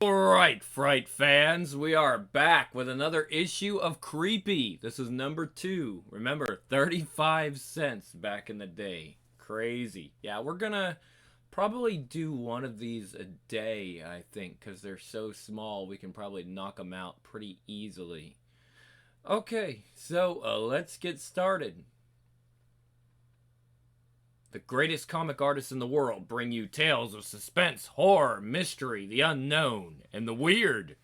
Alright, Fright fans, we are back with another issue of Creepy. This is number 2. Remember, 35 cents back in the day. Crazy. Yeah, we're gonna probably do one of these a day, I think, because they're so small we can probably knock them out pretty easily. Okay, so let's get started. The greatest comic artists in the world bring you tales of suspense, horror, mystery, the unknown, and the weird.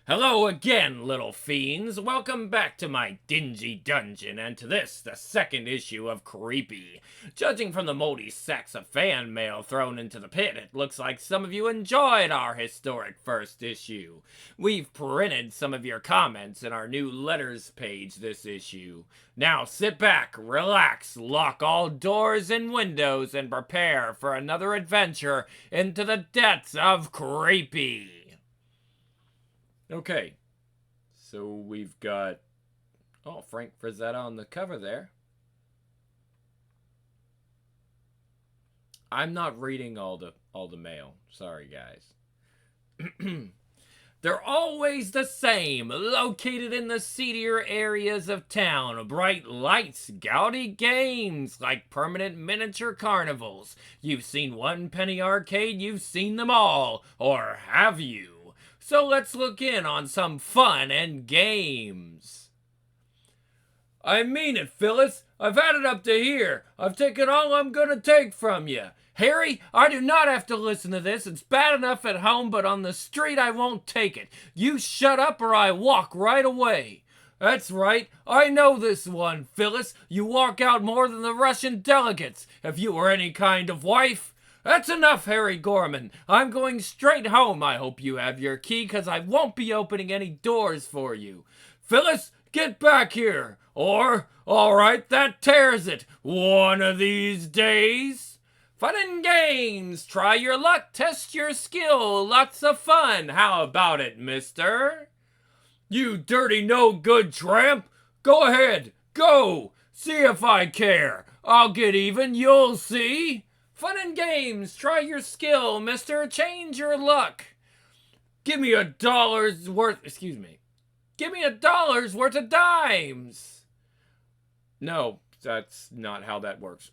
Hello again, little fiends. Welcome back to my dingy dungeon and to this, the second issue of Creepy. Judging from the moldy sacks of fan mail thrown into the pit, it looks like some of you enjoyed our historic first issue. We've printed some of your comments in our new letters page this issue. Now sit back, relax, lock all doors and windows, and prepare for another adventure into the depths of Creepy. Okay, so we've got, Frank Frazetta on the cover there. I'm not reading all the mail. Sorry, guys. They're always the same, located in the seedier areas of town. Bright lights, gaudy games, like permanent miniature carnivals. You've seen One Penny Arcade, you've seen them all, or have you? So let's look in on some fun and games. I mean it, Phyllis. I've had it up to here. I've taken all I'm gonna take from you. Harry, I do not have to listen to this. It's bad enough at home, but on the street I won't take it. You shut up or I walk right away. That's right. I know this one, Phyllis. You walk out more than the Russian delegates. If you were any kind of wife. That's enough, Harry Gorman. I'm going straight home. I hope you have your key, because I won't be opening any doors for you. Phyllis, get back here. Or, all right, that tears it. One of these days. Fun and games. Try your luck. Test your skill. Lots of fun. How about it, mister? You dirty no-good tramp. Go ahead. Go. See if I care. I'll get even. You'll see. Fun and games. Try your skill, mister. Change your luck. Give me $1 worth... Give me $1 worth of dimes. No, that's not how that works.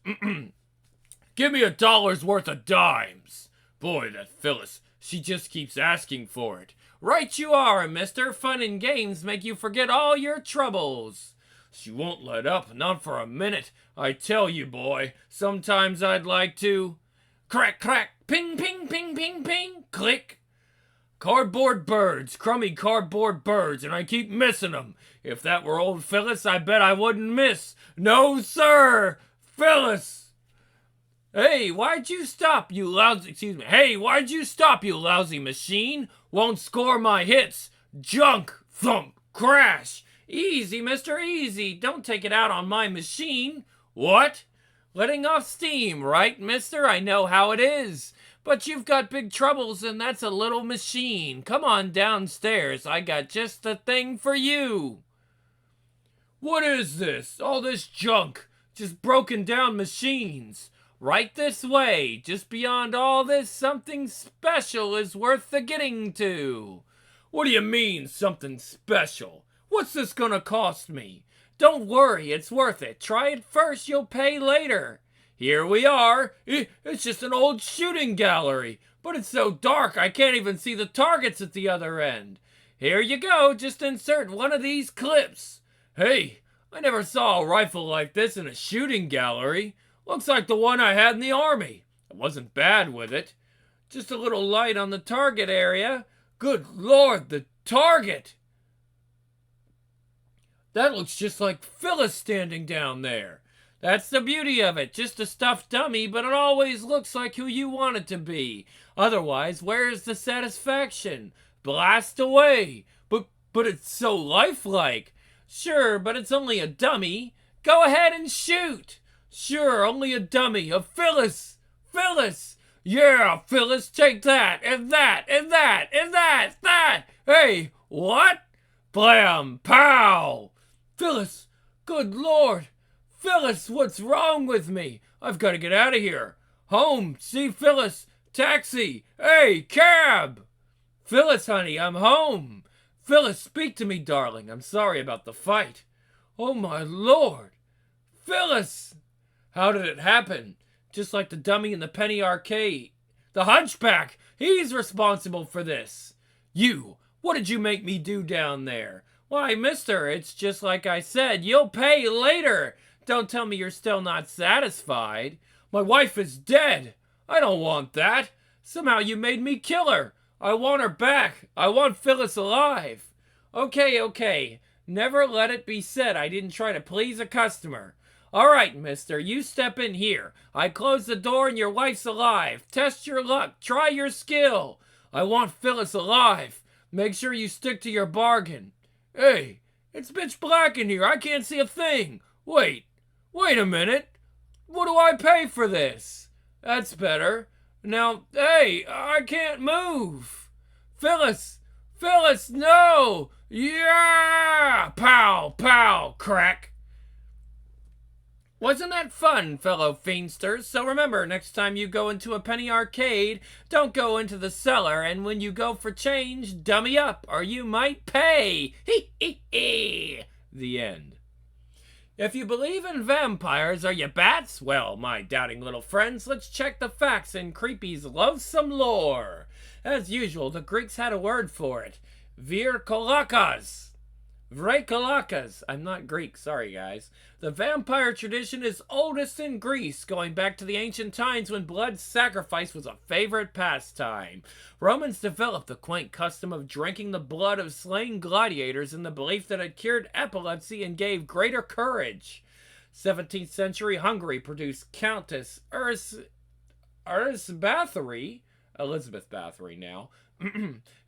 Give me $1 worth of dimes. Boy, that Phyllis, she just keeps asking for it. Right you are, mister. Fun and games make you forget all your troubles. She won't let up, not for a minute. I tell you, boy, sometimes I'd like to... Crack, crack, ping, ping, ping, ping, ping, click. Cardboard birds, crummy cardboard birds, and I keep missing them. If that were old Phyllis, I bet I wouldn't miss. No, sir! Phyllis! Hey, why'd you stop, you lousy... Hey, why'd you stop, you lousy machine? Won't score my hits. Junk, thump, crash. Easy, mister, easy. Don't take it out on my machine. What? Letting off steam, right, mister? I know how it is. But you've got big troubles, and that's a little machine. Come on downstairs. I got just the thing for you. What is this? All this junk. Just broken down machines. Right this way. Just beyond all this, something special is worth the getting to. What do you mean, something special? What's this gonna cost me? Don't worry, it's worth it. Try it first, you'll pay later. Here we are. It's just an old shooting gallery, but it's so dark I can't even see the targets at the other end. Here you go, just insert one of these clips. Hey, I never saw a rifle like this in a shooting gallery. Looks like the one I had in the army. I wasn't bad with it. Just a little light on the target area. Good Lord, the target! That looks just like Phyllis standing down there. That's the beauty of it. Just a stuffed dummy, but it always looks like who you want it to be. Otherwise, where's the satisfaction? Blast away. But it's so lifelike. Sure, but it's only a dummy. Go ahead and shoot. Sure, only a dummy. A Phyllis. Phyllis. Yeah, Phyllis, take that, and that, and that, and that. Hey, what? Blam, pow. Phyllis, good Lord. Phyllis, what's wrong with me? I've got to get out of here. Home, see Phyllis. Taxi. Hey, cab. Phyllis, honey, I'm home. Phyllis, speak to me, darling. I'm sorry about the fight. Oh, my Lord. Phyllis! How did it happen? Just like the dummy in the penny arcade. The hunchback! He's responsible for this. You! What did you make me do down there? Why, mister, it's just like I said. You'll pay later. Don't tell me you're still not satisfied. My wife is dead. I don't want that. Somehow you made me kill her. I want her back. I want Phyllis alive. Okay. Never let it be said I didn't try to please a customer. All right, mister, you step in here. I close the door and your wife's alive. Test your luck. Try your skill. I want Phyllis alive. Make sure you stick to your bargain. Hey, it's pitch black in here. I can't see a thing. Wait a minute. What do I pay for this? That's better. Now, hey, I can't move. Phyllis, no! Yeah! Pow, crack. Wasn't that fun, fellow fiendsters? So remember, next time you go into a penny arcade, don't go into the cellar, and when you go for change, dummy up, or you might pay. The end. If you believe in vampires, are you bats? Well, my doubting little friends, let's check the facts in Creepy's loathsome lore. As usual, the Greeks had a word for it. Virkolakas. Vrekalakas. I'm not Greek, sorry guys. The vampire tradition is oldest in Greece, going back to the ancient times when blood sacrifice was a favorite pastime. Romans developed the quaint custom of drinking the blood of slain gladiators in the belief that it cured epilepsy and gave greater courage. 17th century Hungary produced Countess Elizabeth Bathory now,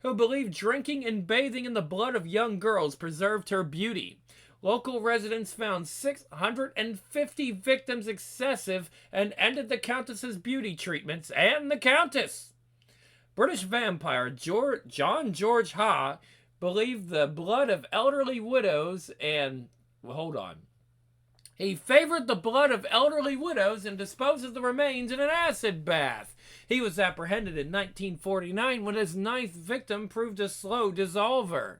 who believed drinking and bathing in the blood of young girls preserved her beauty. Local residents found 650 victims excessive and ended the Countess's beauty treatments and the Countess. British vampire John George Ha believed the blood of elderly widows and... hold on. He favored the blood of elderly widows and disposed of the remains in an acid bath. He was apprehended in 1949 when his 9th victim proved a slow dissolver.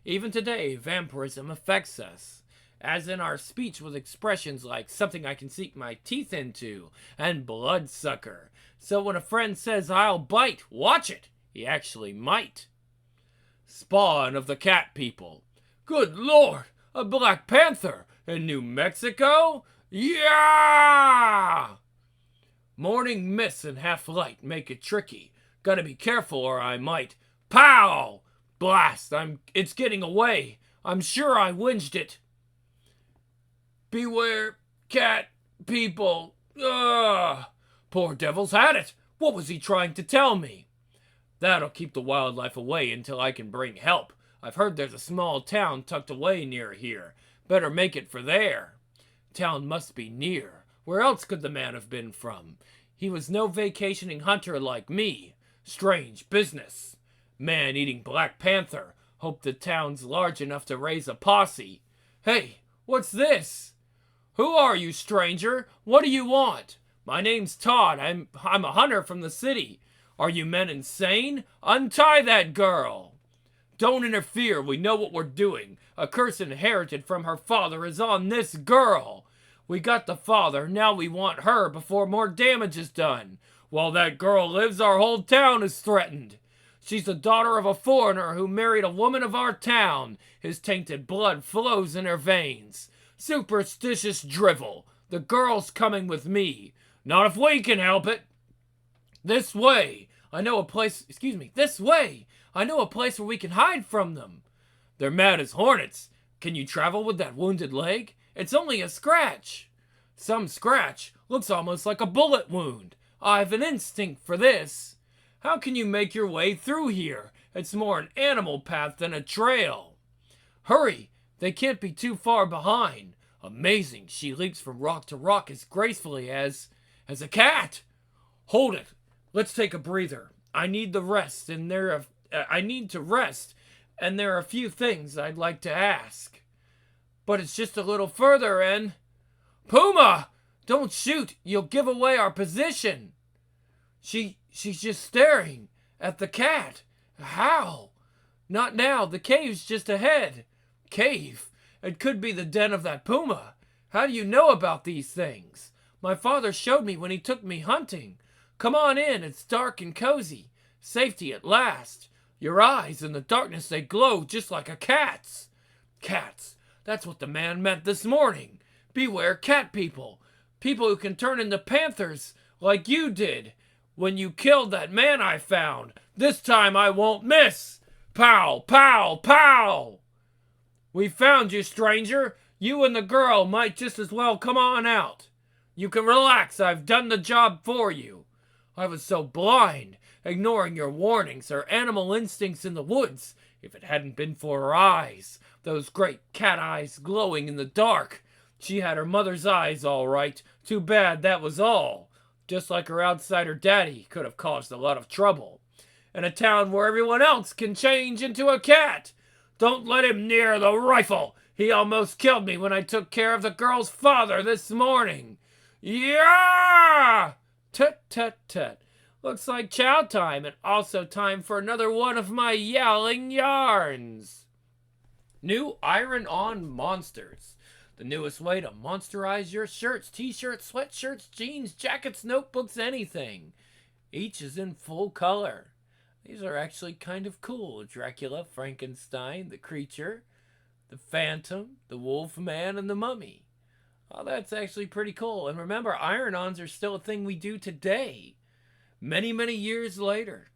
Even today, vampirism affects us, as in our speech with expressions like something I can sink my teeth into and bloodsucker. So when a friend says, I'll bite, watch it, he actually might. Spawn of the cat people. Good Lord, a Black Panther in New Mexico? Yeah! Morning mist and half light make it tricky. Gotta be careful or I might. Pow! Blast! It's getting away. I'm sure I winged it. Beware, cat people. Ugh. Poor devil's had it. What was he trying to tell me? That'll keep the wildlife away until I can bring help. I've heard there's a small town tucked away near here. Better make it for there. Town must be near. Where else could the man have been from? He was no vacationing hunter like me. Strange business. Man-eating Black Panther. Hope the town's large enough to raise a posse. Hey, what's this? Who are you, stranger? What do you want? My name's Todd. I'm a hunter from the city. Are you men insane? Untie that girl. Don't interfere. We know what we're doing. A curse inherited from her father is on this girl. We got the father. Now we want her before more damage is done. While that girl lives, our whole town is threatened. She's the daughter of a foreigner who married a woman of our town. His tainted blood flows in her veins. Superstitious drivel. The girl's coming with me. Not if we can help it. This way. This way. I know a place where we can hide from them. They're mad as hornets. Can you travel with that wounded leg? It's only a scratch. Some scratch. Looks almost like a bullet wound. I've an instinct for this. How can you make your way through here? It's more an animal path than a trail. Hurry! They can't be too far behind. Amazing, she leaps from rock to rock as gracefully as a cat. Hold it. Let's take a breather. I need to rest, and there are a few things I'd like to ask. But it's just a little further and... Puma! Don't shoot! You'll give away our position! She's just staring at the cat. How? Not now. The cave's just ahead. Cave? It could be the den of that puma. How do you know about these things? My father showed me when he took me hunting. Come on in. It's dark and cozy. Safety at last. Your eyes in the darkness, they glow just like a cat's. Cats. That's what the man meant this morning. Beware cat people. People who can turn into panthers like you did when you killed that man I found. This time I won't miss. Pow, pow, pow. We found you, stranger. You and the girl might just as well come on out. You can relax. I've done the job for you. I was so blind, ignoring your warnings, her animal instincts in the woods. If it hadn't been for her eyes, those great cat eyes glowing in the dark. She had her mother's eyes, all right. Too bad that was all. Just like her outsider daddy could have caused a lot of trouble. In a town where everyone else can change into a cat. Don't let him near the rifle. He almost killed me when I took care of the girl's father this morning. Yeah! Tut, tut, tut. Looks like chow time, and also time for another one of my yowling yarns. New iron-on monsters. The newest way to monsterize your shirts, t-shirts, sweatshirts, jeans, jackets, notebooks, anything. Each is in full color. These are actually kind of cool. Dracula, Frankenstein, the Creature, the Phantom, the Wolfman, and the Mummy. Oh, that's actually pretty cool. And remember, iron-ons are still a thing we do today. Many, many years later.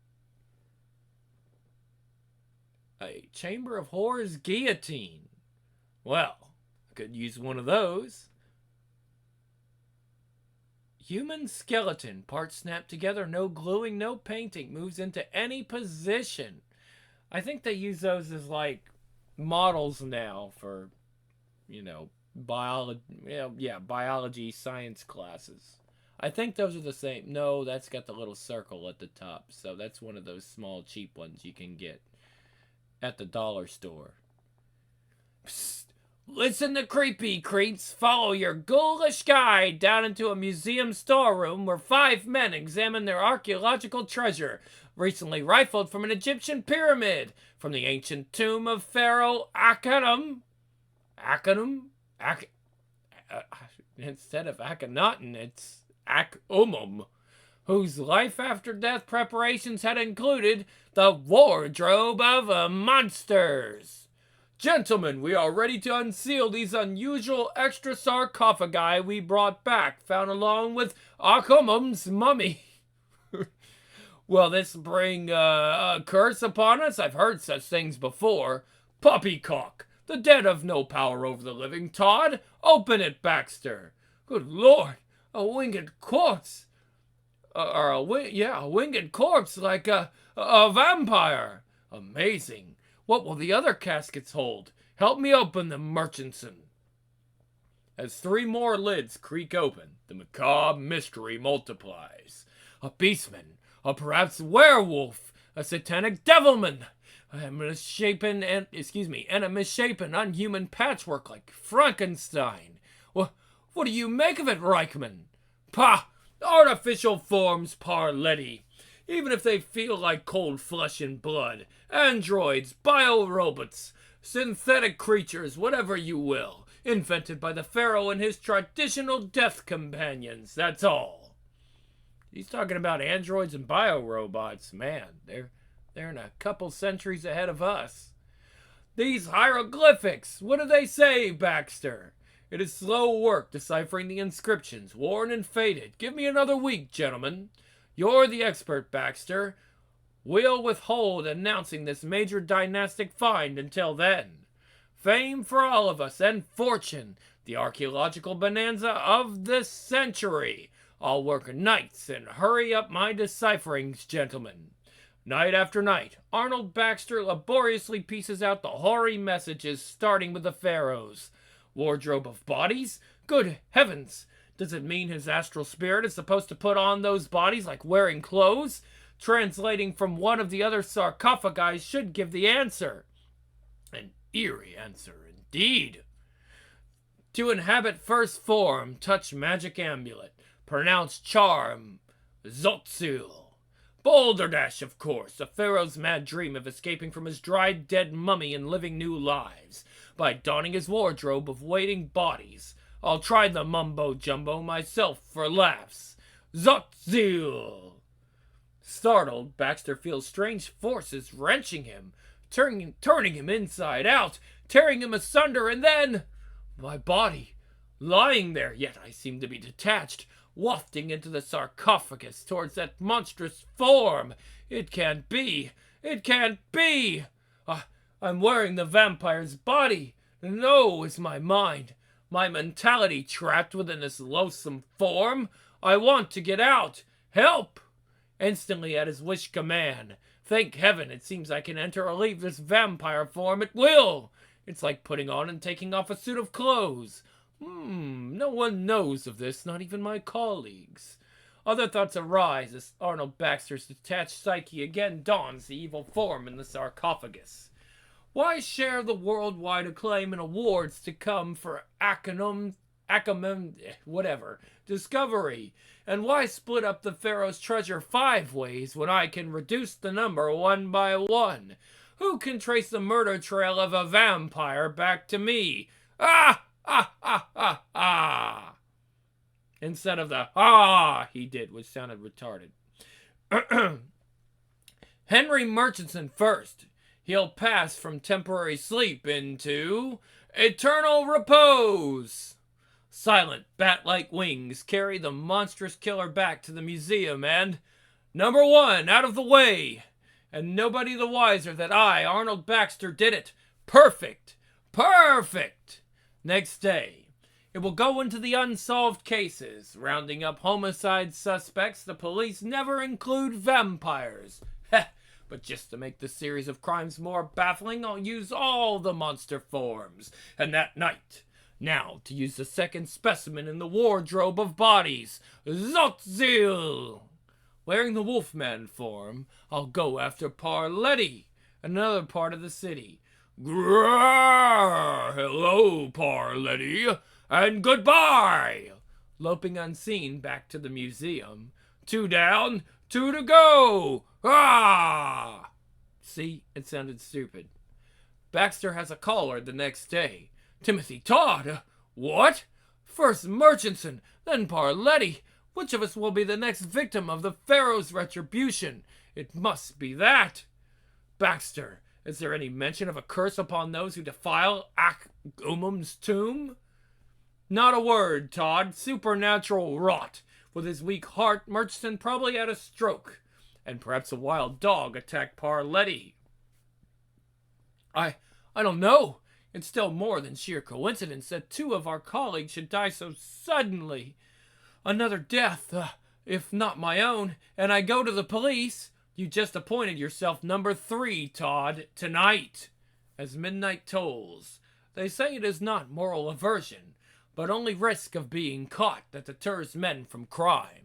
A Chamber of Horrors guillotine. Well, I could use one of those. Human skeleton. Parts snapped together. No gluing, no painting. Moves into any position. I think they use those as like models now for, biology science classes. I think those are the same. No, that's got the little circle at the top. So that's one of those small cheap ones you can get at the dollar store. Psst. Listen to creepy creeps. Follow your ghoulish guide down into a museum storeroom where 5 men examine their archaeological treasure, recently rifled from an Egyptian pyramid, from the ancient tomb of Pharaoh Akhenaten. Instead of Akhenaten, it's Akhumum, whose life after death preparations had included the wardrobe of monsters. Gentlemen, we are ready to unseal these unusual extra sarcophagi we brought back, found along with Akhumum's mummy. Will this bring a curse upon us? I've heard such things before. Poppycock, the dead have no power over the living. Todd, open it, Baxter. Good Lord, a winged corpse. A winged corpse like a vampire. Amazing. What will the other caskets hold? Help me open them, Murchison. As 3 more lids creak open, the macabre mystery multiplies. A beastman, or perhaps werewolf, a satanic devilman, and a misshapen, unhuman patchwork like Frankenstein. What do you make of it, Reichman? Pah! Artificial forms, Parletti. Even if they feel like cold flesh and blood. Androids, biorobots, synthetic creatures, whatever you will. Invented by the Pharaoh and his traditional death companions. That's all. He's talking about androids and biorobots. Man, they're in a couple centuries ahead of us. These hieroglyphics, what do they say, Baxter? It is slow work deciphering the inscriptions, worn and faded. Give me another week, gentlemen. You're the expert, Baxter. We'll withhold announcing this major dynastic find until then. Fame for all of us and fortune, the archaeological bonanza of this century. I'll work nights and hurry up my decipherings, gentlemen. Night after night, Arnold Baxter laboriously pieces out the hoary messages, starting with the pharaohs. Wardrobe of bodies? Good heavens! Does it mean his astral spirit is supposed to put on those bodies like wearing clothes? Translating from one of the other sarcophagi should give the answer. An eerie answer, indeed. To inhabit first form, touch magic amulet. Pronounce charm, Zotzil. Balderdash, of course, a pharaoh's mad dream of escaping from his dried dead mummy and living new lives. By donning his wardrobe of waiting bodies, I'll try the mumbo-jumbo myself for laughs. Zotzil! Startled, Baxter feels strange forces wrenching him, turning him inside out, tearing him asunder, and then my body, lying there, yet I seem to be detached, wafting into the sarcophagus towards that monstrous form. It can't be! It can't be! I'm wearing the vampire's body. No, is my mind, my mentality trapped within this loathsome form? I want to get out. Help! Instantly at his wish command. Thank heaven, it seems I can enter or leave this vampire form at will. It's like putting on and taking off a suit of clothes. No one knows of this, not even my colleagues. Other thoughts arise as Arnold Baxter's detached psyche again dons the evil form in the sarcophagus. Why share the worldwide acclaim and awards to come for discovery? And why split up the pharaoh's treasure 5 ways when I can reduce the number 1 by 1? Who can trace the murder trail of a vampire back to me? Ah! Ah! Ah! Ah! Ah! Instead of the he did, which sounded retarded. Henry Murchison first. He'll pass from temporary sleep into eternal repose. Silent, bat-like wings carry the monstrous killer back to the museum and number 1 out of the way. And nobody the wiser that I, Arnold Baxter, did it. Perfect. Perfect. Next day, it will go into the unsolved cases. Rounding up homicide suspects, the police never include vampires. Heh. But just to make the series of crimes more baffling, I'll use all the monster forms. And that night, now to use the second specimen in the wardrobe of bodies, Zotzil! Wearing the Wolfman form, I'll go after Parletti, another part of the city. Grrr! Hello, Parletti, and goodbye! Loping unseen back to the museum. 2 down, 2 to go! Ah! See, it sounded stupid. Baxter has a caller the next day. Timothy Todd? What? First Murchison, then Parletti. Which of us will be the next victim of the Pharaoh's retribution? It must be that. Baxter, is there any mention of a curse upon those who defile Ak-Umum's tomb? Not a word, Todd. Supernatural rot. With his weak heart, Murchison probably had a stroke. And perhaps a wild dog attacked Parletti. I don't know. It's still more than sheer coincidence that 2 of our colleagues should die so suddenly. Another death, if not my own, and I go to the police. You just appointed yourself number 3, Todd, tonight. As midnight tolls, they say it is not moral aversion, but only risk of being caught that deters men from crime.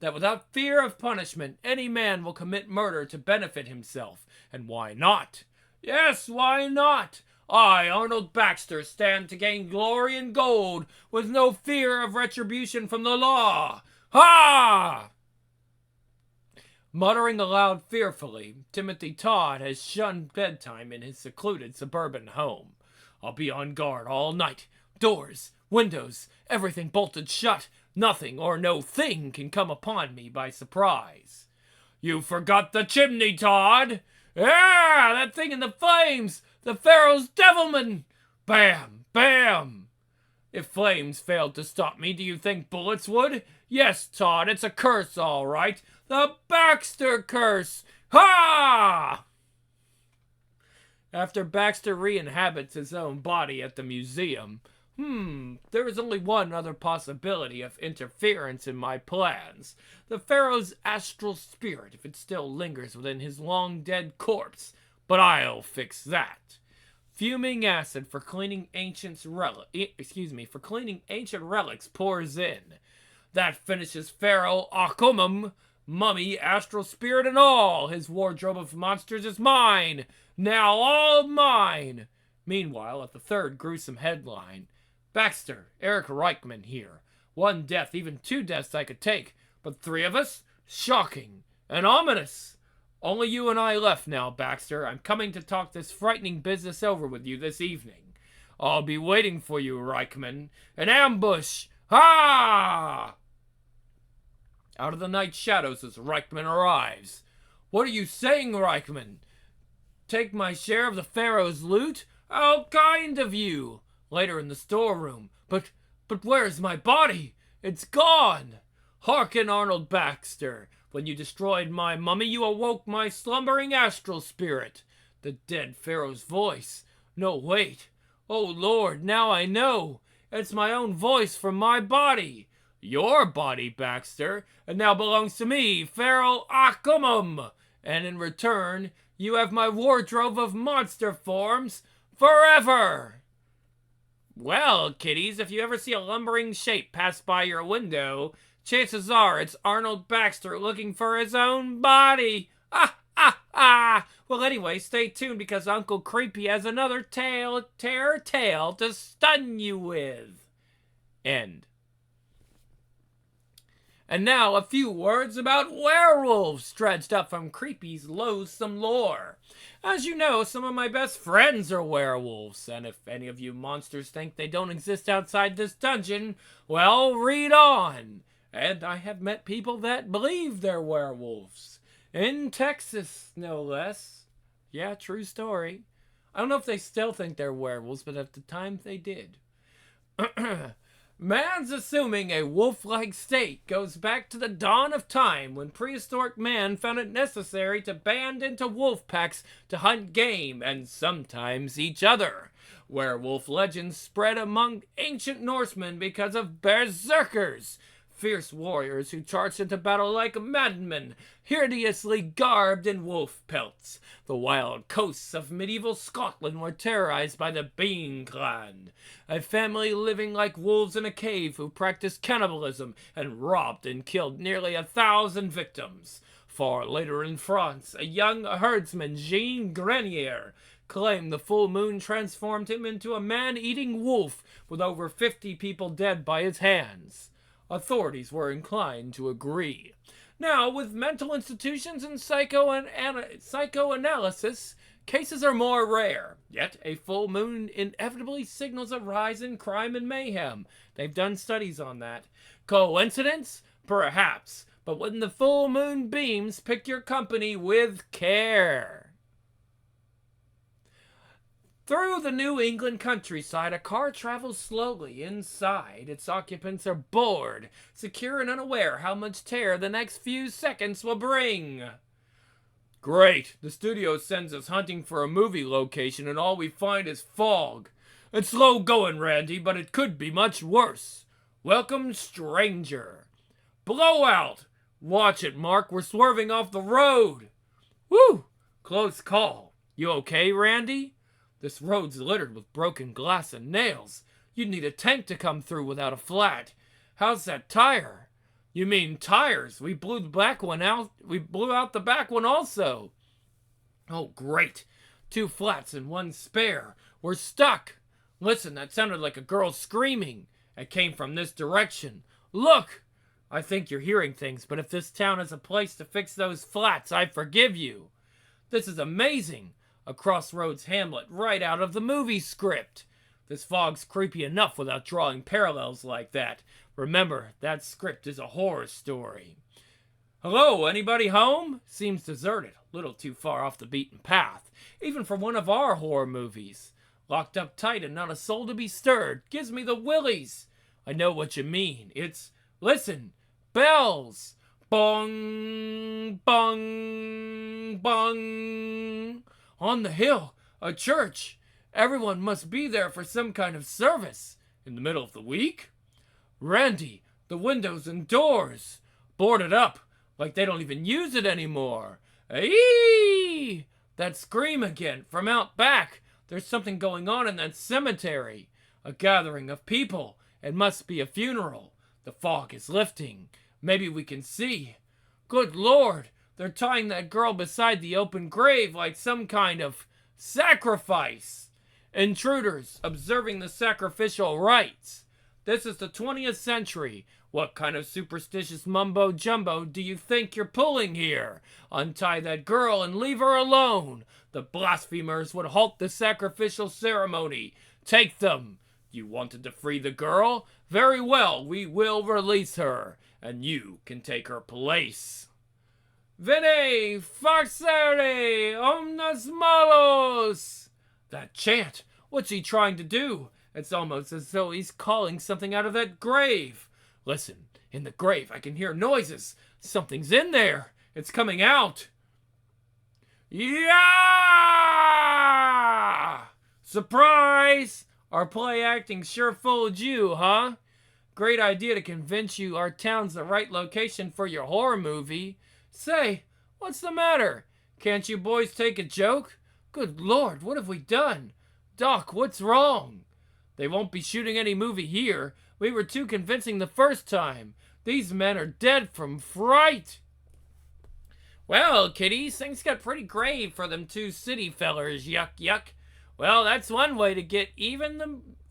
That without fear of punishment, any man will commit murder to benefit himself. And why not? Yes, why not? I, Arnold Baxter, stand to gain glory and gold with no fear of retribution from the law. Ha! Muttering aloud fearfully, Timothy Todd has shunned bedtime in his secluded suburban home. I'll be on guard all night. Doors, windows, everything bolted shut. Nothing or no thing can come upon me by surprise. You forgot the chimney, Todd! Ah, that thing in the flames! The Pharaoh's devilman! Bam! Bam! If flames failed to stop me, do you think bullets would? Yes, Todd, it's a curse, all right. The Baxter curse! Ha! After Baxter re-inhabits his own body at the museum, there is only one other possibility of interference in my plans. The Pharaoh's astral spirit, if it still lingers within his long-dead corpse. But I'll fix that. Fuming acid for cleaning ancient relics pours in. That finishes Pharaoh Ak-Umum, mummy, astral spirit, and all. His wardrobe of monsters is mine. Now all mine. Meanwhile, at the third gruesome headline, Baxter, Eric Reichman here. 1 death, even 2 deaths I could take, but 3 of us? Shocking. and ominous. Only you and I left now, Baxter. I'm coming to talk this frightening business over with you this evening. I'll be waiting for you, Reichman. An ambush! Ha! Out of the night shadows as Reichman arrives. What are you saying, Reichman? Take my share of the Pharaoh's loot? How kind of you! Later in the storeroom. But where's my body? It's gone! Hearken, Arnold Baxter. When you destroyed my mummy, you awoke my slumbering astral spirit. The dead Pharaoh's voice. No, wait. Oh, Lord, now I know. It's my own voice from my body. Your body, Baxter, and now belongs to me, Pharaoh Akumum. And in return, you have my wardrobe of monster forms forever. Well, kiddies, if you ever see a lumbering shape pass by your window, chances are it's Arnold Baxter looking for his own body. Ah, ah, ah. Well, anyway, stay tuned because Uncle Creepy has another terror tale to stun you with. End. And now a few words about werewolves dredged up from Creepy's loathsome lore. As you know, some of my best friends are werewolves, and if any of you monsters think they don't exist outside this dungeon, well, read on. And I have met people that believe they're werewolves. In Texas, no less. Yeah, true story. I don't know if they still think they're werewolves, but at the time they did. Man's assuming a wolf-like state goes back to the dawn of time when prehistoric man found it necessary to band into wolf packs to hunt game and sometimes each other. Werewolf legends spread among ancient Norsemen because of berserkers, fierce warriors who charged into battle like madmen, hideously garbed in wolf pelts. The wild coasts of medieval Scotland were terrorized by the Bean Clan, a family living like wolves in a cave who practiced cannibalism and robbed and killed nearly 1,000 victims. Far later in France, a young herdsman, Jean Grenier, claimed the full moon transformed him into a man-eating wolf with over 50 people dead by his hands. Authorities were inclined to agree. Now, with mental institutions and psychoanalysis, cases are more rare. Yet, a full moon inevitably signals a rise in crime and mayhem. They've done studies on that. Coincidence? Perhaps. But when the full moon beams, pick your company with care. Through the New England countryside, a car travels slowly. Inside, its occupants are bored, secure and unaware how much terror the next few seconds will bring. Great. The studio sends us hunting for a movie location and all we find is fog. It's slow going, Randy, but it could be much worse. Welcome, stranger. Blowout. Watch it, Mark. We're swerving off the road. Woo! Close call. You okay, Randy? This road's littered with broken glass and nails. You'd need a tank to come through without a flat. How's that tire? You mean tires? We blew the back one out. We blew out the back one also. Oh, great. 2 flats and 1 spare. We're stuck. Listen, that sounded like a girl screaming. It came from this direction. Look! I think you're hearing things, but if this town is a place to fix those flats, I forgive you. This is amazing. A crossroads hamlet right out of the movie script. This fog's creepy enough without drawing parallels like that. Remember, that script is a horror story. Hello, anybody home? Seems deserted, a little too far off the beaten path, even for one of our horror movies. Locked up tight and not a soul to be stirred. Gives me the willies. I know what you mean. It's, listen, bells. Bong, bong, bong. On the hill, a church. Everyone must be there for some kind of service. In the middle of the week? Randy, the windows and doors. Boarded up, like they don't even use it anymore. Eee! That scream again, from out back. There's something going on in that cemetery. A gathering of people. It must be a funeral. The fog is lifting. Maybe we can see. Good Lord! They're tying that girl beside the open grave like some kind of sacrifice. Intruders observing the sacrificial rites. This is the 20th century. What kind of superstitious mumbo jumbo do you think you're pulling here? Untie that girl and leave her alone. The blasphemers would halt the sacrificial ceremony. Take them. You wanted to free the girl? Very well, we will release her, and you can take her place. Vene, facere, omnes malos! That chant, what's he trying to do? It's almost as though he's calling something out of that grave. Listen, in the grave I can hear noises. Something's in there. It's coming out. Yeah! Surprise! Our play acting sure fooled you, huh? Great idea to convince you our town's the right location for your horror movie. Say, what's the matter? Can't you boys take a joke? Good Lord, what have we done? Doc, what's wrong? They won't be shooting any movie here. We were too convincing the first time. These men are dead from fright. Well, kiddies, things got pretty grave for them two city fellers, yuck, yuck. Well, that's one way to get even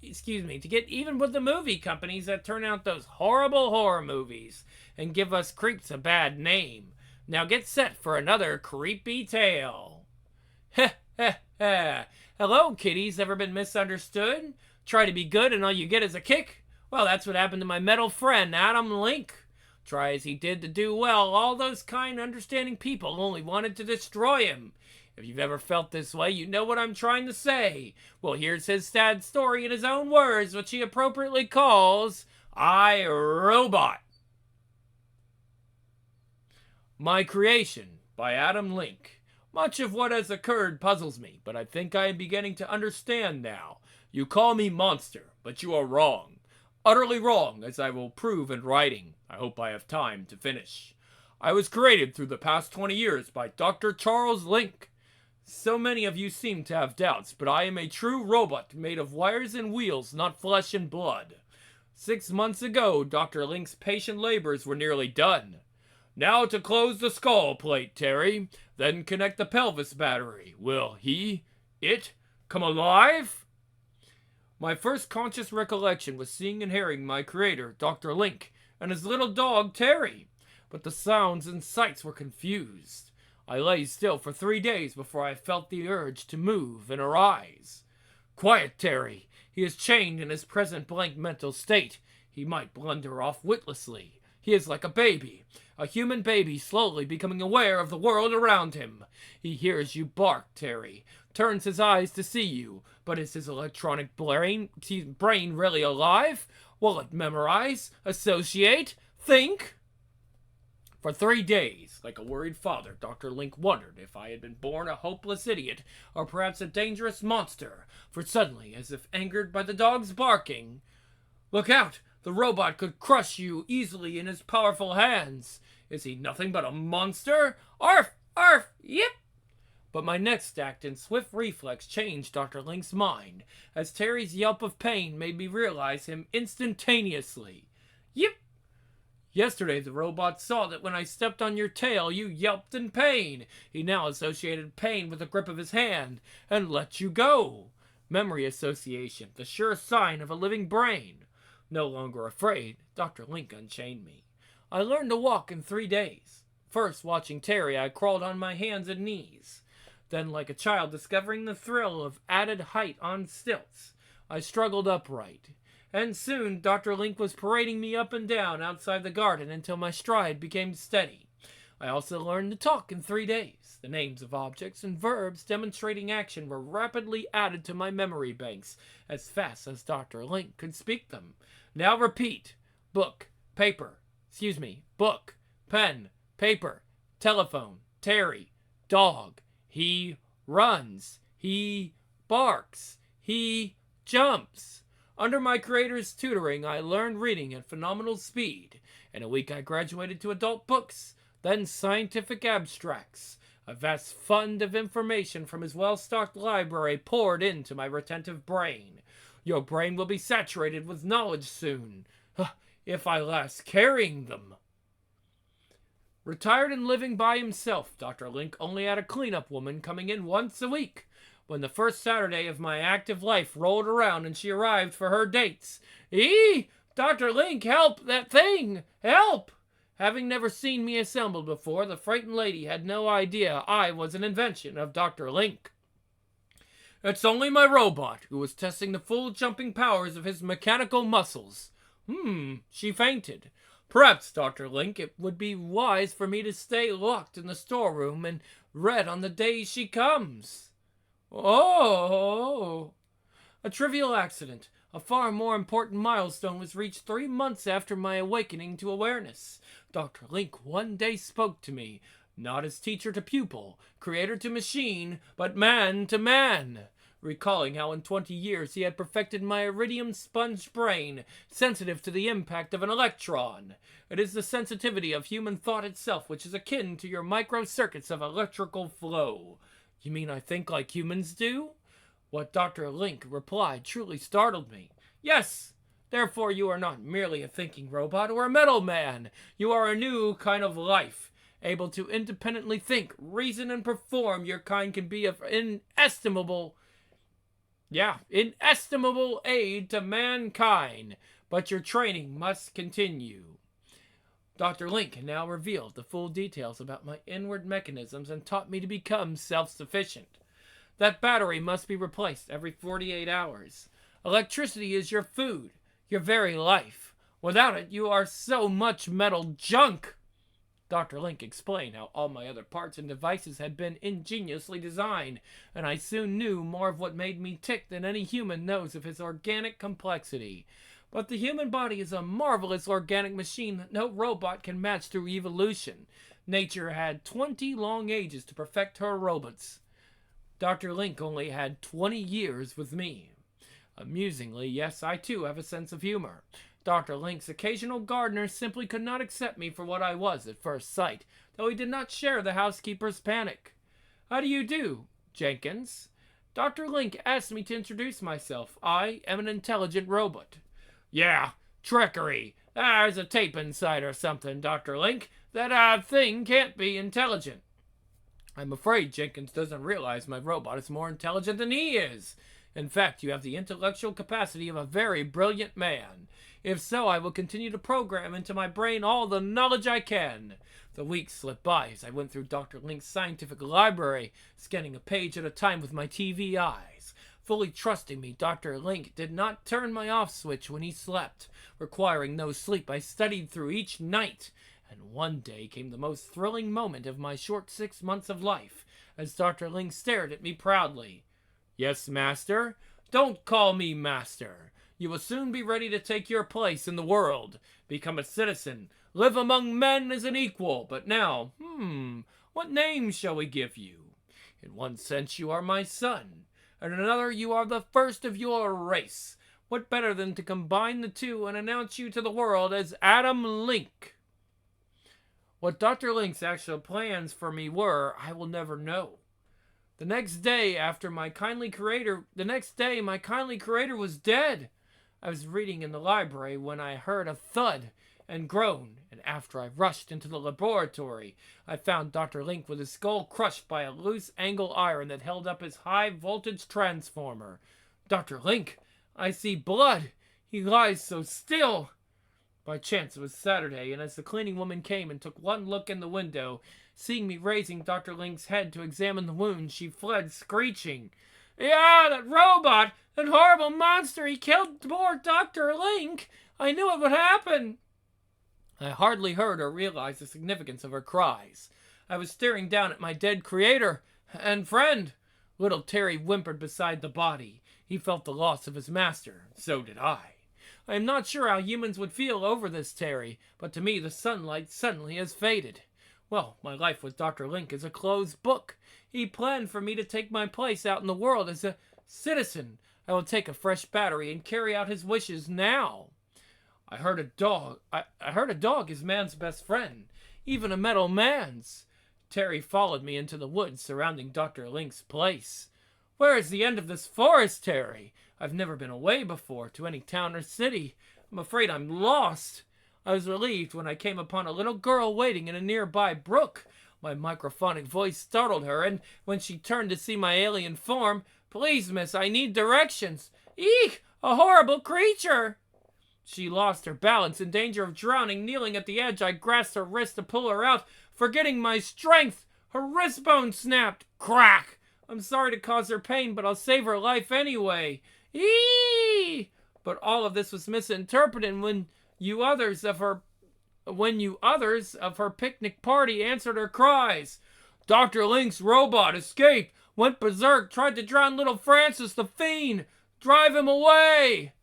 with the movie companies that turn out those horrible horror movies and give us creeps a bad name. Now get set for another creepy tale. Heh, heh, heh. Hello, kiddies. Ever been misunderstood? Try to be good and all you get is a kick? Well, that's what happened to my metal friend, Adam Link. Try as he did to do well, all those kind, understanding people only wanted to destroy him. If you've ever felt this way, you know what I'm trying to say. Well, here's his sad story in his own words, which he appropriately calls I, Robot. My Creation by Adam Link. Much of what has occurred puzzles me, but I think I am beginning to understand now. You call me monster, but you are wrong. Utterly wrong, as I will prove in writing. I hope I have time to finish. I was created through the past 20 years by Dr. Charles Link. So many of you seem to have doubts, but I am a true robot made of wires and wheels, not flesh and blood. 6 months ago, Dr. Link's patient labors were nearly done. Now to close the skull plate, Terry, then connect the pelvis battery. Will it, come alive? My first conscious recollection was seeing and hearing my creator, Dr. Link, and his little dog, Terry, but the sounds and sights were confused. I lay still for 3 days before I felt the urge to move and arise. Quiet, Terry. He is chained in his present blank mental state. He might blunder off witlessly. He is like a baby, a human baby slowly becoming aware of the world around him. He hears you bark, Terry, turns his eyes to see you, but is his electronic brain really alive? Will it memorize, associate, think? For 3 days, like a worried father, Dr. Link wondered if I had been born a hopeless idiot, or perhaps a dangerous monster, for suddenly, as if angered by the dog's barking, "Look out! The robot could crush you easily in his powerful hands. Is he nothing but a monster? Arf! Arf! Yip!" But my next act in swift reflex changed Dr. Link's mind, as Terry's yelp of pain made me realize him instantaneously. Yip! Yesterday, the robot saw that when I stepped on your tail, you yelped in pain. He now associated pain with the grip of his hand and let you go. Memory association, the sure sign of a living brain. No longer afraid, Dr. Link unchained me. I learned to walk in 3 days. First, watching Terry, I crawled on my hands and knees. Then, like a child discovering the thrill of added height on stilts, I struggled upright. And soon, Dr. Link was parading me up and down outside the garden until my stride became steady. I also learned to talk in 3 days. The names of objects and verbs demonstrating action were rapidly added to my memory banks as fast as Dr. Link could speak them. Now repeat. Book, pen, paper, telephone, Terry, dog. He runs. He barks. He jumps. Under my creator's tutoring, I learned reading at phenomenal speed. In a week, I graduated to adult books, then scientific abstracts. A vast fund of information from his well-stocked library poured into my retentive brain. Your brain will be saturated with knowledge soon, if I last carrying them. Retired and living by himself, Dr. Link only had a cleanup woman coming in once a week. When the first Saturday of my active life rolled around and she arrived for her dates, Dr. Link, help! That thing! Help! Having never seen me assembled before, the frightened lady had no idea I was an invention of Dr. Link. It's only my robot, who was testing the full jumping powers of his mechanical muscles. She fainted. Perhaps, Dr. Link, it would be wise for me to stay locked in the storeroom and read on the day she comes. Oh! A trivial accident. A far more important milestone was reached 3 months after my awakening to awareness. Dr. Link one day spoke to me, not as teacher to pupil, creator to machine, but man to man, recalling how in 20 years he had perfected my iridium sponge brain, sensitive to the impact of an electron. It is the sensitivity of human thought itself which is akin to your microcircuits of electrical flow. You mean I think like humans do? What Dr. Link replied truly startled me. Yes! Therefore you are not merely a thinking robot or a metal man. You are a new kind of life, able to independently think, reason, and perform. Your kind can be of inestimable aid to mankind, but your training must continue. Dr. Link now revealed the full details about my inward mechanisms and taught me to become self-sufficient. That battery must be replaced every 48 hours. Electricity is your food, your very life. Without it, you are so much metal junk. Dr. Link explained how all my other parts and devices had been ingeniously designed, and I soon knew more of what made me tick than any human knows of his organic complexity. But the human body is a marvelous organic machine that no robot can match through evolution. Nature had 20 long ages to perfect her robots. Dr. Link only had 20 years with me. Amusingly, yes, I too have a sense of humor. Dr. Link's occasional gardener simply could not accept me for what I was at first sight, though he did not share the housekeeper's panic. How do you do, Jenkins? Dr. Link asked me to introduce myself. I am an intelligent robot. Yeah, trickery. There's a tape inside or something, Dr. Link. That thing can't be intelligent. I'm afraid Jenkins doesn't realize my robot is more intelligent than he is. In fact, you have the intellectual capacity of a very brilliant man. If so, I will continue to program into my brain all the knowledge I can. The weeks slipped by as I went through Dr. Link's scientific library, scanning a page at a time with my TV eyes. Fully trusting me, Dr. Link did not turn my off switch when he slept. Requiring no sleep, I studied through each night. And one day came the most thrilling moment of my short 6 months of life, as Dr. Link stared at me proudly. Yes, master? Don't call me master. You will soon be ready to take your place in the world, become a citizen, live among men as an equal. But now, what name shall we give you? In one sense, you are my son. In another, you are the first of your race. What better than to combine the two and announce you to the world as Adam Link? What Dr. Link's actual plans for me were, I will never know. The next day, my kindly creator was dead. I was reading in the library when I heard a thud and groan, and after I rushed into the laboratory, I found Dr. Link with his skull crushed by a loose angle iron that held up his high-voltage transformer. Dr. Link, I see blood. He lies so still. By chance, it was Saturday, and as the cleaning woman came and took one look in the window, seeing me raising Dr. Link's head to examine the wound, she fled screeching. Yeah, that robot! That horrible monster! He killed poor Dr. Link! I knew it would happen! I hardly heard or realized the significance of her cries. I was staring down at my dead creator and friend. Little Terry whimpered beside the body. He felt the loss of his master. So did I. I am not sure how humans would feel over this, Terry, but to me the sunlight suddenly has faded. Well, my life with Dr. Link is a closed book. He planned for me to take my place out in the world as a citizen. I will take a fresh battery and carry out his wishes now. I heard a dog is man's best friend, even a metal man's. Terry followed me into the woods surrounding Dr. Link's place. Where is the end of this forest, Terry? I've never been away before to any town or city. I'm afraid I'm lost. I was relieved when I came upon a little girl waiting in a nearby brook. My microphonic voice startled her, and when she turned to see my alien form, Please, miss, I need directions. Eek! A horrible creature! She lost her balance, in danger of drowning. Kneeling at the edge, I grasped her wrist to pull her out. Forgetting my strength, her wrist bone snapped. Crack! I'm sorry to cause her pain, but I'll save her life anyway. Eee! But all of this was misinterpreted when you others of her picnic party answered her cries. Dr. Link's robot escaped, went berserk, tried to drown little Francis the fiend. Drive him away!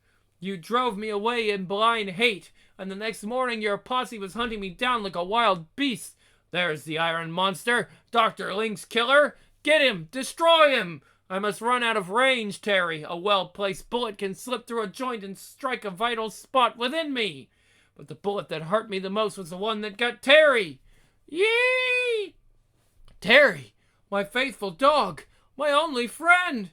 You drove me away in blind hate, and the next morning your posse was hunting me down like a wild beast. There's the Iron Monster, Dr. Link's killer. Get him! Destroy him! I must run out of range, Terry. A well-placed bullet can slip through a joint and strike a vital spot within me. But the bullet that hurt me the most was the one that got Terry. Yee! Terry, my faithful dog, my only friend.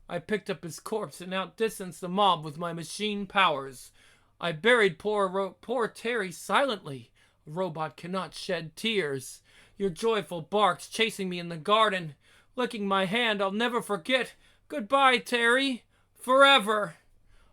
I picked up his corpse and outdistanced the mob with my machine powers. I buried poor Terry silently. A robot cannot shed tears. Your joyful barks chasing me in the garden, licking my hand I'll never forget. Goodbye, Terry. Forever.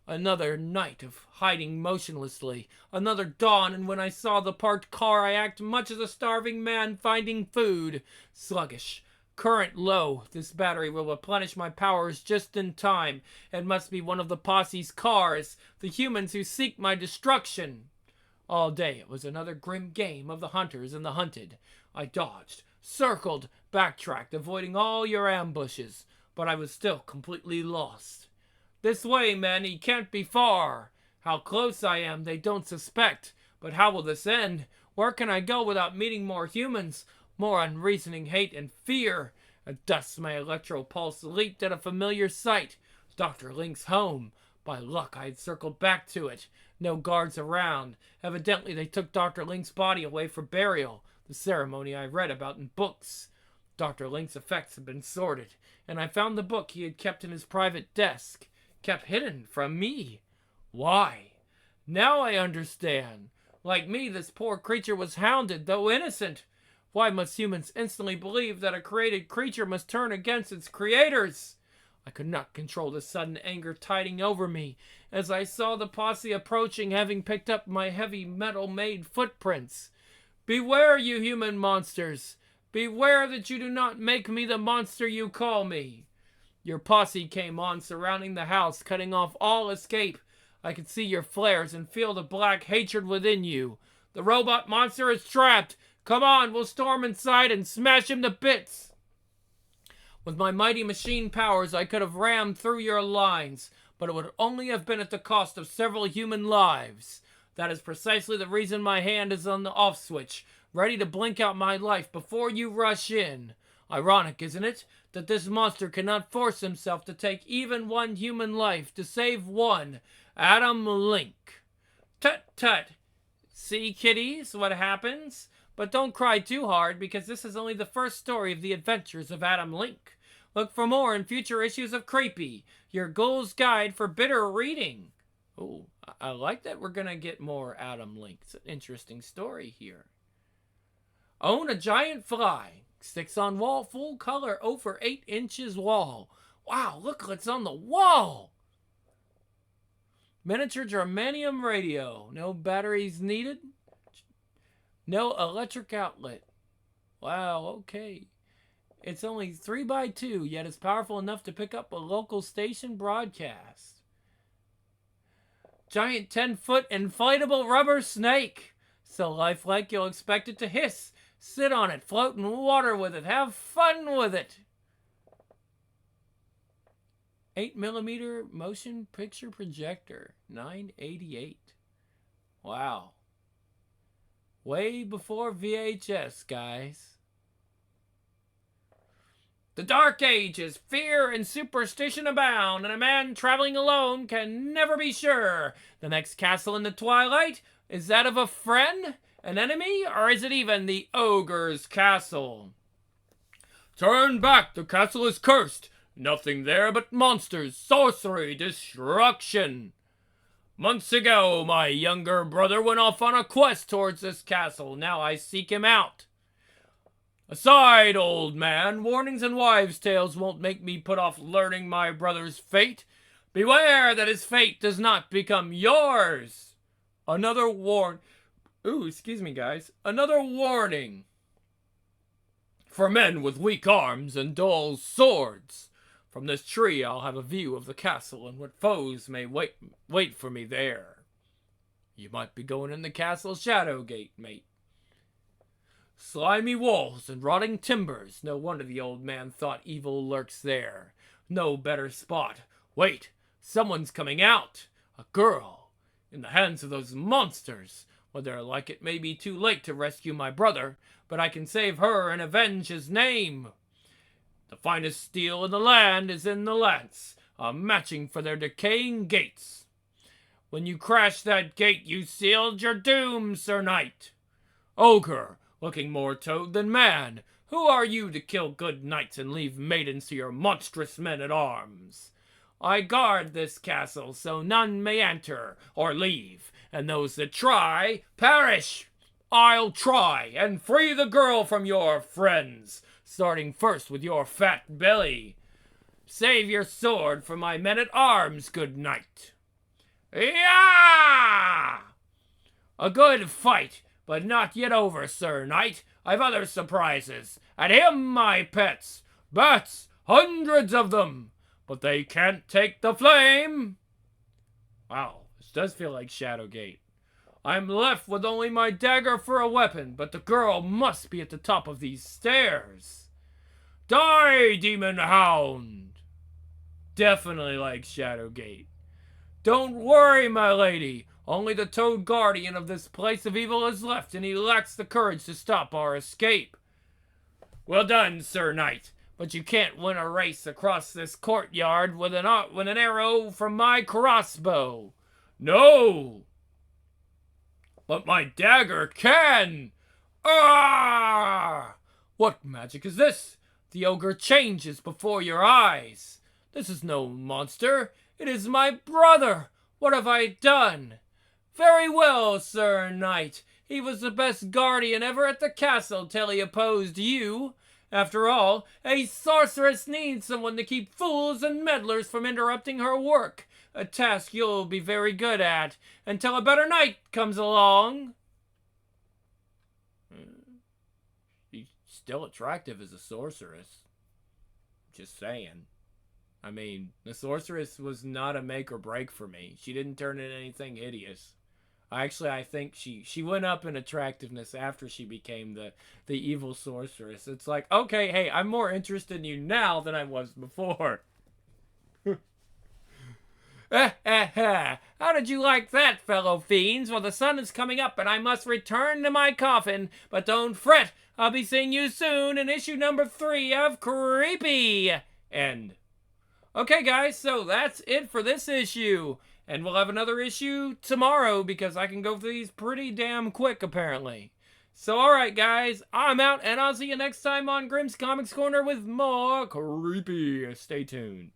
Another night of hiding motionlessly. Another dawn, and when I saw the parked car, I acted much as a starving man finding food. Sluggish. Current low. This battery will replenish my powers just in time. It must be one of the posse's cars. The humans who seek my destruction. All day it was another grim game of the hunters and the hunted. I dodged, circled, backtracked, avoiding all your ambushes. But I was still completely lost. This way, men, he can't be far. How close I am, they don't suspect. But how will this end? Where can I go without meeting more humans? More unreasoning hate and fear. At dusk, my electro pulse leaped at a familiar sight. Dr. Link's home. By luck, I had circled back to it. No guards around. Evidently, they took Dr. Link's body away for burial. The ceremony I read about in books. Dr. Link's effects had been sorted, and I found the book he had kept in his private desk. Kept hidden from me. Why? Now I understand. Like me, this poor creature was hounded, though innocent. Why must humans instantly believe that a created creature must turn against its creators? I could not control the sudden anger tiding over me as I saw the posse approaching, having picked up my heavy metal-made footprints. Beware, you human monsters. Beware that you do not make me the monster you call me. Your posse came on, surrounding the house, cutting off all escape. I could see your flares and feel the black hatred within you. The robot monster is trapped. Come on, we'll storm inside and smash him to bits. With my mighty machine powers, I could have rammed through your lines, but it would only have been at the cost of several human lives. That is precisely the reason my hand is on the off switch, ready to blink out my life before you rush in. Ironic, isn't it, that this monster cannot force himself to take even one human life to save one, Adam Link. Tut tut. See, kiddies, what happens? But don't cry too hard, because this is only the first story of the adventures of Adam Link. Look for more in future issues of Creepy, your Ghoul's Guide for Bitter Reading. Oh, I like that we're going to get more Adam Link. It's an interesting story here. Own a giant fly. Sticks on wall, full color, over 8 inches wall. Wow, look what's on the wall. Miniature germanium radio. No batteries needed. No electric outlet. Wow, okay. It's only 3x2, yet it's powerful enough to pick up a local station broadcast. Giant 10-foot inflatable rubber snake. So lifelike you'll expect it to hiss. Sit on it, float in water with it, have fun with it. 8mm motion picture projector, $9.88. Wow. Way before VHS, guys. The Dark Ages, fear and superstition abound, and a man traveling alone can never be sure. The next castle in the twilight, is that of a friend, an enemy, or is it even the ogre's castle? Turn back, the castle is cursed. Nothing there but monsters, sorcery, destruction. Months ago, my younger brother went off on a quest towards this castle. Now I seek him out. Aside, old man, warnings and wives' tales won't make me put off learning my brother's fate. Beware that his fate does not become yours. Another warn. Ooh, excuse me, guys. Another warning. For men with weak arms and dull swords. From this tree I'll have a view of the castle and what foes may wait for me there. You might be going in the castle shadow gate, mate. Slimy walls and rotting timbers. No wonder the old man thought evil lurks there. No better spot. Wait, someone's coming out. A girl. In the hands of those monsters. Whether like it may be too late to rescue my brother, but I can save her and avenge his name. The finest steel in the land is in the lance, a matching for their decaying gates. When you crashed that gate, you sealed your doom, Sir Knight. Ogre, looking more toad than man, who are you to kill good knights and leave maidens to your monstrous men-at-arms? I guard this castle so none may enter or leave, and those that try, perish. I'll try and free the girl from your friends, starting first with your fat belly. Save your sword for my men-at-arms, good knight. Yeah! A good fight, but not yet over, Sir Knight. I've other surprises. At him, my pets. Bats, hundreds of them. But they can't take the flame. Wow, this does feel like Shadowgate. I'm left with only my dagger for a weapon, but the girl must be at the top of these stairs. Die, demon hound. Definitely like Shadowgate. Don't worry, my lady. Only the Toad Guardian of this place of evil is left, and he lacks the courage to stop our escape. Well done, Sir Knight. But you can't win a race across this courtyard with an arrow from my crossbow. No! But my dagger can! Ah! What magic is this? The ogre changes before your eyes. This is no monster. It is my brother. What have I done? Very well, Sir Knight. He was the best guardian ever at the castle till he opposed you. After all, a sorceress needs someone to keep fools and meddlers from interrupting her work. A task you'll be very good at, until a better knight comes along. She's still attractive as a sorceress. Just saying. I mean, the sorceress was not a make or break for me. She didn't turn into anything hideous. Actually, I think she went up in attractiveness after she became the evil sorceress. It's like, okay, hey, I'm more interested in you now than I was before. How did you like that, fellow fiends? Well, the sun is coming up and I must return to my coffin. But don't fret, I'll be seeing you soon in issue number 3 of Creepy. End. Okay, guys, so that's it for this issue. And we'll have another issue tomorrow because I can go through these pretty damn quick, apparently. So, alright, guys, I'm out, and I'll see you next time on Grimm's Comics Corner with more Creepy. Stay tuned.